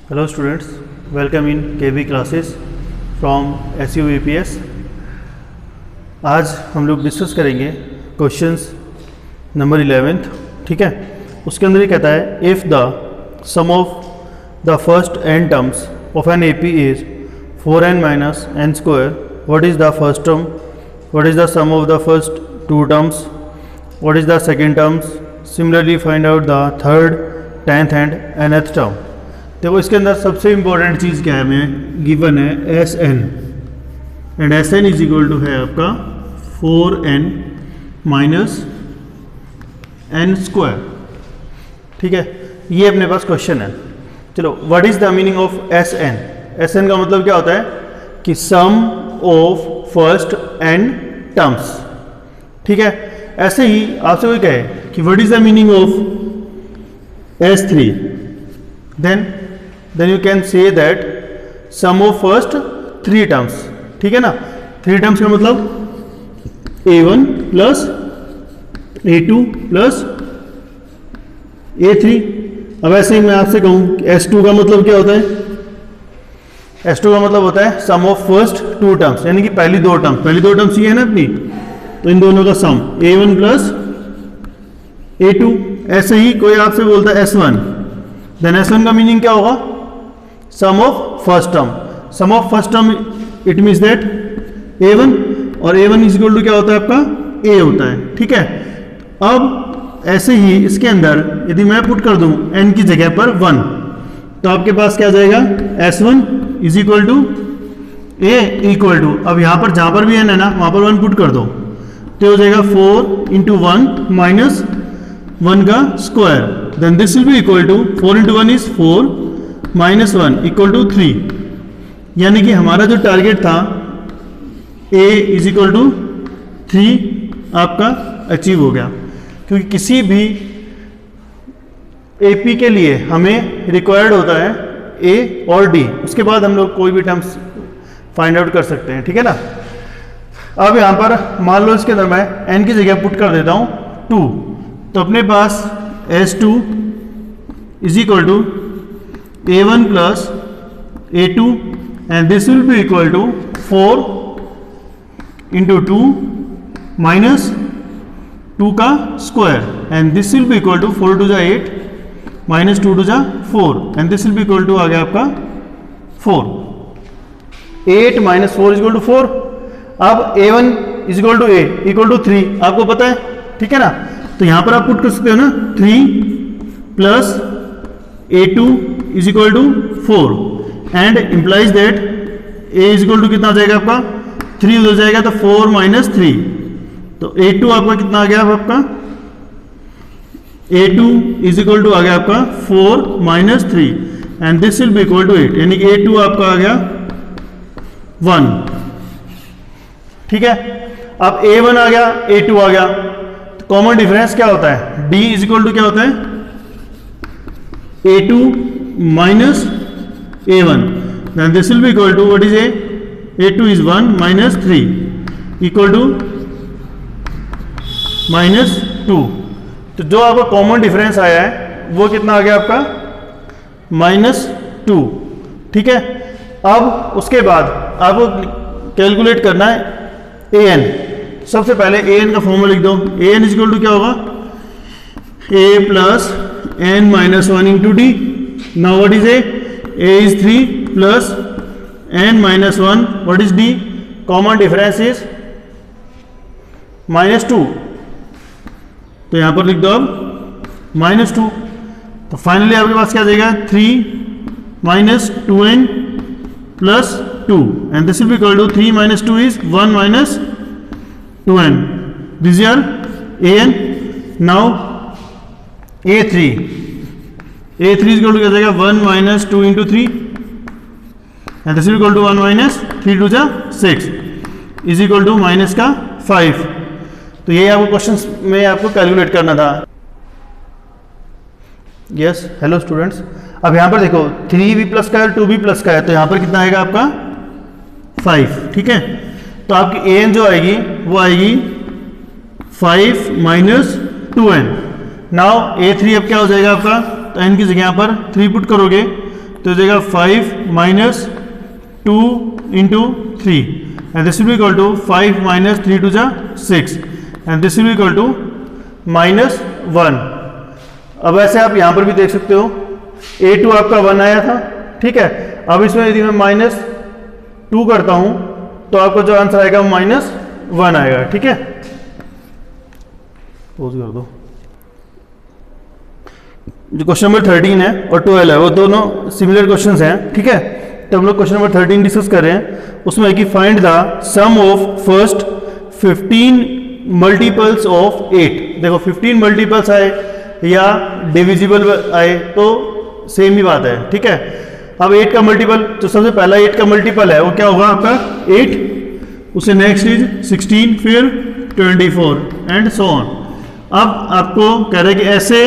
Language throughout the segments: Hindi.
Hello students, welcome in KB classes from SU APS। आज हम लोग डिस्कस करेंगे क्वेश्चंस नंबर 11। ठीक है, उसके अंदर ये कहता है if the sum of the first n terms of an AP is 4n minus n square, what is the first term, what is the sum of the first two terms, what is the second terms, similarly find out the third, 10th and nth term. देखो इसके अंदर सबसे इंपॉर्टेंट चीज़ क्या है, हमें गिवन है S n and S n is equal to है आपका 4n माइनस n स्क्वायर। ठीक है, ये अपने पास क्वेश्चन है। चलो, what is the meaning of S n? S n का मतलब क्या होता है कि sum of first n terms. ठीक है, ऐसे ही आपसे कोई कहे कि what is the meaning of S three, then you can say that sum of first three terms। ठीक है ना, थ्री टर्म्स का मतलब a1 plus a2 plus a3। अब ऐसे ही मैं आपसे कहूँ s2 का मतलब क्या होता है? s2 का मतलब होता है सम ऑफ फर्स्ट टू टर्म्स, यानी कि पहली दो टर्म्स ये है ना अपनी, तो इन दोनों का सम a1 प्लस a2। ऐसे ही कोई आपसे बोलता है s1, देन S1 का मीनिंग क्या होगा? Sum of first term. Sum of first term it means that A1, और A1 इज इक्वल टू क्या होता है आपका? A होता है। ठीक है, अब ऐसे ही इसके अंदर यदि मैं पुट कर दूं n की जगह पर 1, तो आपके पास क्या आ जाएगा? S1 is equal to A equal to, अब यहां पर जहां पर भी n है ना वहां पर 1 पुट कर दो, तो हो जाएगा 4 इंटू 1 माइनस 1 का square, then this will be equal to 4 into 1 is 4 minus 1 equal to 3। यानी कि हमारा जो टारगेट था a is equal to 3 आपका अचीव हो गया, क्योंकि किसी भी AP के लिए हमें रिक्वायर्ड होता है A और D, उसके बाद हम लोग कोई भी टर्म्स फाइंड आउट कर सकते हैं। ठीक है ना, अब यहाँ पर मान लो इसके अंदर मैं n की जगह पुट कर देता हूँ 2, तो अपने पास S2 is equal to A1 plus A2 and this will be equal to 4 into 2 minus 2 का square, and this will be equal to 4 to the 8 minus 2 to the 4 and this will be equal to आ गया आपका 4। 8 minus 4 is equal to 4। अब A1 is equal to A equal to 3 आपको पता है। ठीक है ना, तो यहां पर आप पुट कर सकते हो ना 3 plus A2 is equal to 4 and implies that A is equal to कितना आ जाएगा आपका? 3 हो जाएगा, तो 4 माइनस 3, तो A2 आपका कितना आ गया आपका? A2 इज इक्वल टू आ गया आपका 4 minus 3 and this will be equal to 8, यानी कि A2 आपका आ गया 1। ठीक है, अब A1 आ गया, A2 आ गया, कॉमन डिफरेंस क्या होता है? D इज इक्वल टू क्या होता है? A2 minus A1, then this will be equal to what is A? A2 is 1 minus 3 equal to minus 2। तो जो आपका कॉमन डिफरेंस आया है वो कितना आ गया आपका? माइनस 2। ठीक है, अब उसके बाद आपको कैलकुलेट करना है AN। सबसे पहले an का फॉर्मूला लिख दो। an इज इक्वल टू क्या होगा? a plus n minus 1 into D. Now what is a is 3 plus n minus 1, what is d? Common difference is minus 2, तो यहां पर लिख दो अब माइनस 2। तो फाइनली आपके पास क्या आ जाएगा? 3 minus 2n plus 2 and this will be equal to 3 minus 2 is 1 minus 2n, this is your an। now A3 is equal to क्या जाएगा? 1 minus 2 into 3 and this is equal to 1 minus 3 to the 6 is equal to minus का 5। तो ये आपको क्वेश्चंस में आपको कैलकुलेट करना था। यस, हेलो स्टूडेंट्स, अब यहाँ पर देखो 3b प्लस का है, 2b प्लस का है, तो यहाँ पर कितना आएगा आपका? 5। ठीक है, तो आपकी an जो आएगी वो आएगी 5 माइनस 2n। नाउ A3 अब क्या हो जाएगा आपका? तो n की जगह पर 3 पुट करोगे तो हो जाएगा 5 minus 2 into 3 and this will be equal to 5 minus 3 टू जा 6 and this will be equal to -1। अब ऐसे आप यहां पर भी देख सकते हो A2 आपका 1 आया था, ठीक है। अब इसमें यदि मैं -2 करता हूं तो आपको जो आंसर आएगा वो -1 आएगा, ठीक है। पोज कर दो। जो क्वेश्चन नंबर 13 है और 12 है वो दोनों सिमिलर क्वेश्चंस हैं, ठीक है। तो हम लोग क्वेश्चन नंबर 13 डिस्कस कर रहे हैं। उसमें है कि find the sum of first 15 multiples of 8। देखो 15 मल्टीपल्स आए या डिविजिबल आए तो सेम ही बात है, ठीक है। अब 8 का मल्टीपल, तो सबसे पहला 8 का मल्टीपल है वो क्या होगा आपका 8, उसे नेक्स्ट इज 16, फिर 24 एंड सो ऑन। अब आपको कह रहे हैं कि ऐसे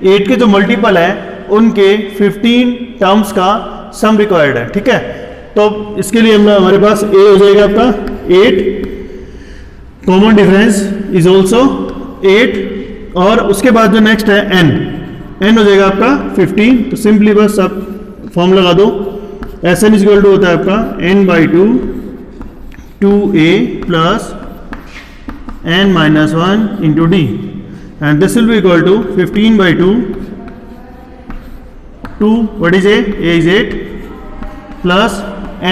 8 के जो मल्टीपल है उनके 15 टर्म्स का सम रिक्वायर्ड है, ठीक है। तो इसके लिए हमारे पास ए हो जाएगा आपका 8, कॉमन डिफरेंस इज ऑल्सो 8, और उसके बाद जो नेक्स्ट है एन हो जाएगा आपका 15। तो सिंपली बस आप फॉर्म लगा दो, एस एन इक्वल टू होता है आपका n/2 2a plus n-1 into d and this will be equal to 15/2 2 what is a is 8 plus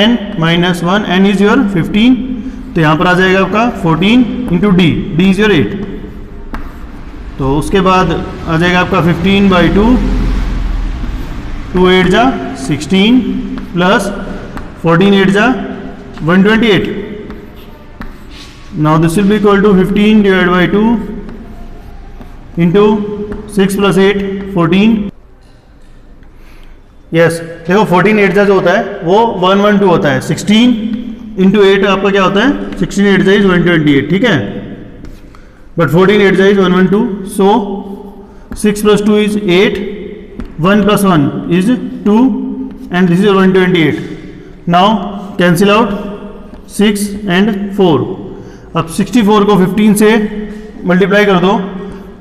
n-1, n is your 15, तो यहां पर आ जाएगा आपका 14 इंटू डी इज योर 8। तो उसके बाद आ जाएगा आपका 15/2 2 8 जा 16 प्लस 14 8 जा 128। Now this will be equal to 15 divide by 2 into 6 plus 8 14। Yes, देखो 14 8 जा जो होता है वो 112 होता है, 16 इंटू 8 आपका क्या होता है 16 8 जा इज 128, ठीक है। But 14 8 is 112, so 6 plus 2 is 8, 1 plus 1 is 2, and this is 128. Now cancel out 6 and 4. अब 64 को 15 से मल्टीप्लाई कर दो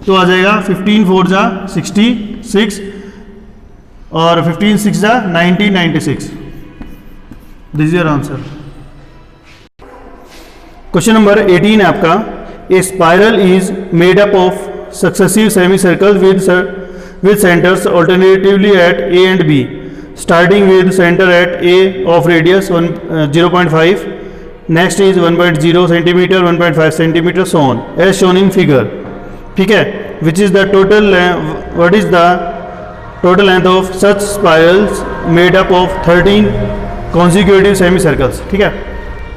तो आ जाएगा 15 4 जा 66 और 15 6 जा 90 96। This is your answer. Question number 18 है आपका। A spiral is made up of successive semicircles with centers alternatively at A and B, starting with center at A of radius 0.5, next is 1.0 centimeter, 1.5 centimeter, so on, as shown in figure, ठीक है। Which is the total what is the total length of such spirals made up of 13 consecutive semicircles, ठीक है।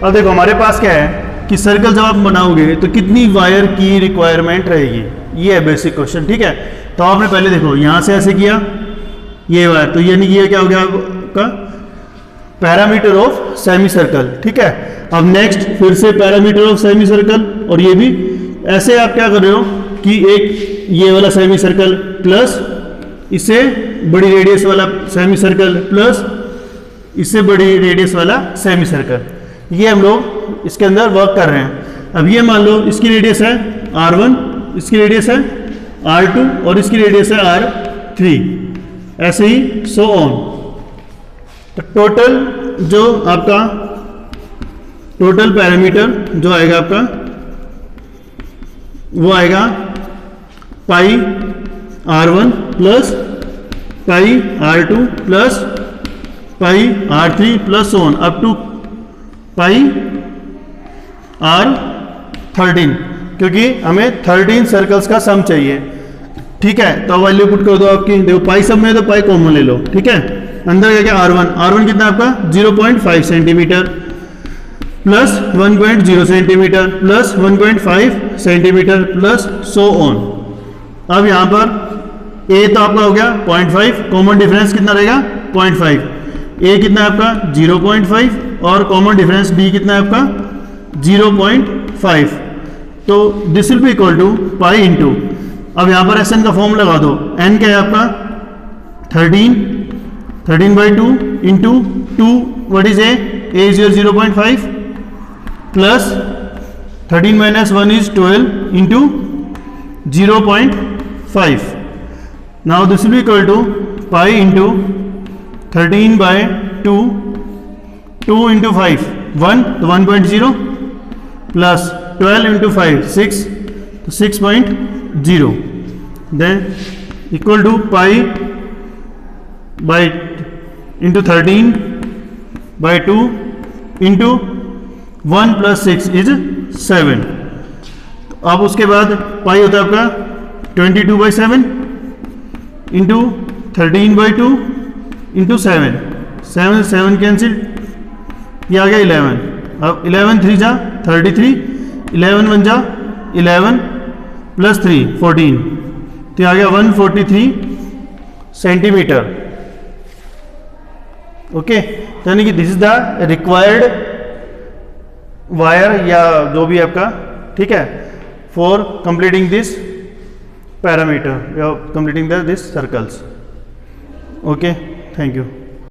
अब देखो हमारे पास क्या है कि सर्कल जब आप बनाओगे तो कितनी वायर की रिक्वायरमेंट रहेगी, ये है बेसिक क्वेश्चन, ठीक है। तो आपने पहले देखो यहां से ऐसे किया ये वायर, तो यानी ये क्या हो गया आपका पैरामीटर ऑफ सेमी सर्कल, ठीक है। अब नेक्स्ट फिर से पैरामीटर ऑफ सेमी सर्कल, और ये भी ऐसे आप क्या कर रहे हो कि एक ये वाला सेमी सर्कल प्लस इससे बड़ी रेडियस वाला सेमी सर्कल प्लस इससे बड़ी रेडियस वाला सेमी सर्कल, ये हम लोग इसके अंदर वर्क कर रहे हैं। अब ये मान लो इसकी रेडियस है R1, इसकी रेडियस है R2 और इसकी रेडियस है R3, ऐसे ही सो ऑन। तो टोटल जो आपका टोटल पैरामीटर जो आएगा आपका वो आएगा pi R1 plus pi R2 plus pi R3 plus on up to pi R13, क्योंकि हमें 13 सर्कल्स का सम चाहिए, ठीक है। तो वैल्यू पुट कर दो आपकी, देखो पाई सब में तो पाई कॉमन ले लो, ठीक है। अंदर क्या क्या R1 कितना आपका 0.5 centimetre plus 1.0 centimetre plus 1.5 centimetre plus so on. अब यहां पर ए तो आपका हो गया 0.5, कॉमन डिफरेंस कितना रहेगा 0.5, ए कितना है आपका 0.5 और कॉमन डिफरेंस डी कितना है आपका 0.5। तो this will be equal to pi into, अब यहां पर एन का फॉर्म लगा दो, एन क्या है आपका 13/2 into 2 what is a is your 0.5 plus 13 - 1 is 12 into 0.5। Now this will be equal to pi into 13/2, 2 × 5 1, तो 1.0 प्लस 12 × 5 6, तो 6.0, then equal to pi by into 13/2 into 1 + 6 is 7। तो अब उसके बाद पाई होता है आपका 22/7 इंटू 13/2 इंटू 7, 7 कैंसिल, ये आ गया 11। अब 11 3 जा 33, 11 1 जा 11 + 3 14, तो आ गया 143 सेंटीमीटर। ओके, तो यानी कि this is the required wire या जो भी आपका, ठीक है, for completing this parameter, completing this circles. Okay, thank you.